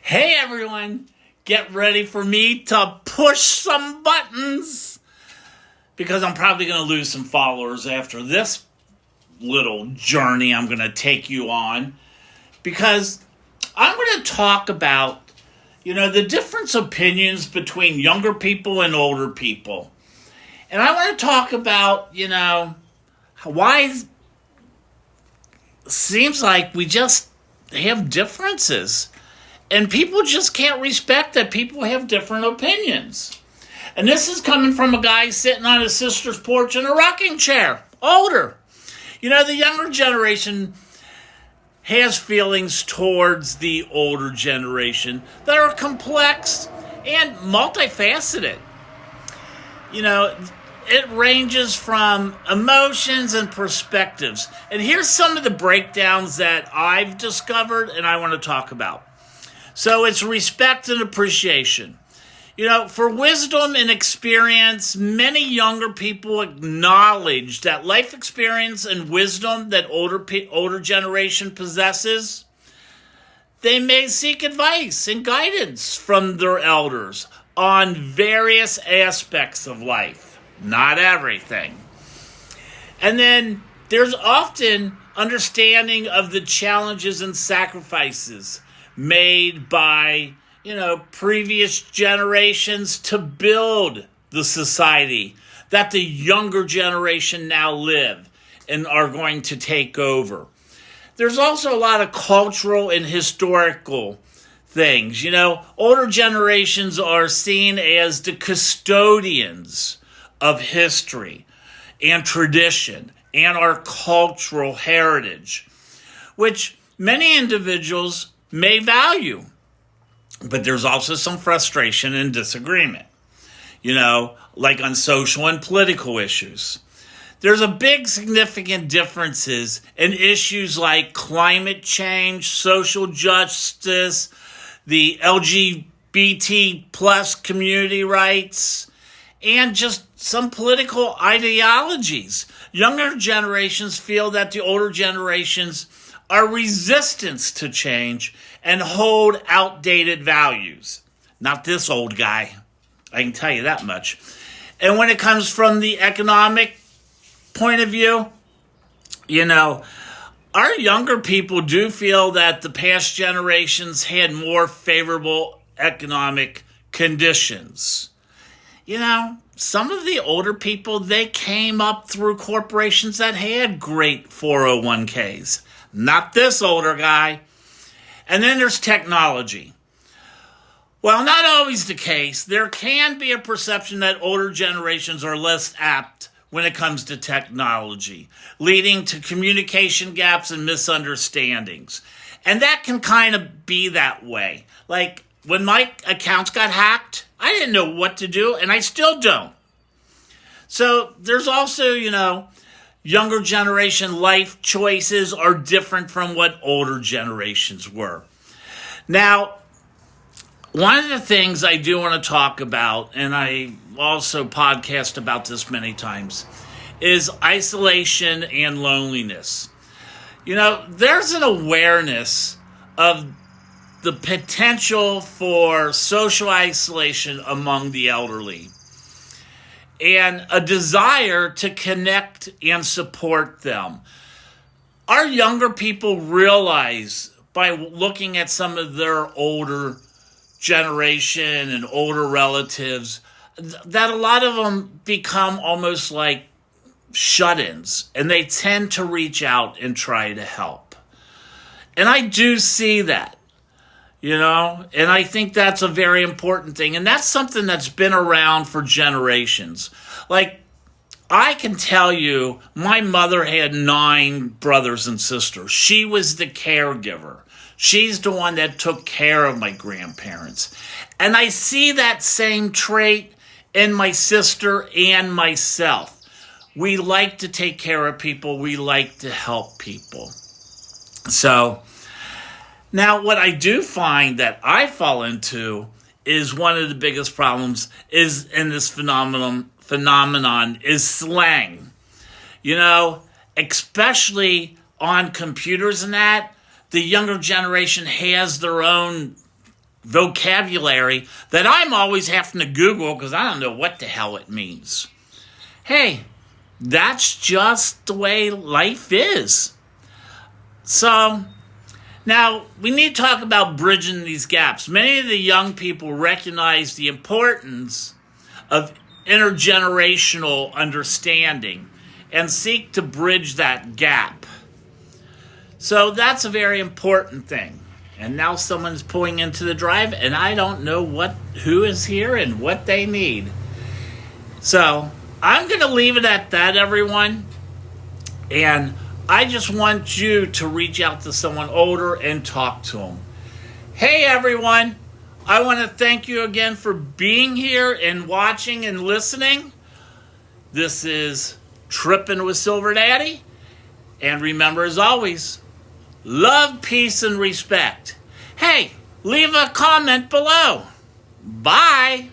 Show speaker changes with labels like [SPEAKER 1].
[SPEAKER 1] Hey everyone, get ready for me to push some buttons because I'm probably going to lose some followers after this little journey I'm going to take you on, because I'm going to talk about, the different opinions between younger people and older people. And I want to talk about, why it seems like we just have differences. And people just can't respect that people have different opinions. And this is coming from a guy sitting on his sister's porch in a rocking chair, older. The younger generation has feelings towards the older generation that are complex and multifaceted. It ranges from emotions and perspectives. And here's some of the breakdowns that I've discovered and I want to talk about. So it's respect and appreciation. For wisdom and experience, many younger people acknowledge that life experience and wisdom that older generation possesses. They may seek advice and guidance from their elders on various aspects of life, not everything. And then there's often understanding of the challenges and sacrifices made by, previous generations to build the society that the younger generation now live and are going to take over. There's also a lot of cultural and historical things. Older generations are seen as the custodians of history and tradition and our cultural heritage, which many individuals may value. But there's also some frustration and disagreement, like on social and political issues. There's a big significant differences in issues like climate change, social justice, the LGBT plus community rights, and just some political ideologies. Younger generations feel that the older generations are resistant to change and hold outdated values. Not this old guy, I can tell you that much. And when it comes from the economic point of view, our younger people do feel that the past generations had more favorable economic conditions. Some of the older people, they came up through corporations that had great 401ks. Not this older guy. And then there's technology. Well, not always the case. There can be a perception that older generations are less apt when it comes to technology, leading to communication gaps and misunderstandings. And that can kind of be that way. Like when my accounts got hacked, I didn't know what to do, and I still don't. So there's also, younger generation life choices are different from what older generations were. Now, one of the things I do want to talk about, and I also podcast about this many times, is isolation and loneliness. There's an awareness of the potential for social isolation among the elderly, and a desire to connect and support them. Our younger people realize by looking at some of their older generation and older relatives that a lot of them become almost like shut-ins, and they tend to reach out and try to help. And I do see that. And I think that's a very important thing. And that's something that's been around for generations. Like, I can tell you, my mother had 9 brothers and sisters. She was the caregiver. She's the one that took care of my grandparents. And I see that same trait in my sister and myself. We like to take care of people. We like to help people. So, now, what I do find that I fall into is one of the biggest problems is in this phenomenon is slang. Especially on computers and that, the younger generation has their own vocabulary that I'm always having to Google because I don't know what the hell it means. Hey, that's just the way life is. So, now we need to talk about bridging these gaps. Many of the young people recognize the importance of intergenerational understanding and seek to bridge that gap. So that's a very important thing. And now someone's pulling into the drive, and I don't know who is here and what they need. So I'm going to leave it at that, everyone. And I just want you to reach out to someone older and talk to them. Hey, everyone. I want to thank you again for being here and watching and listening. This is Trippin' with Silver Daddy. And remember, as always, love, peace, and respect. Hey, leave a comment below. Bye.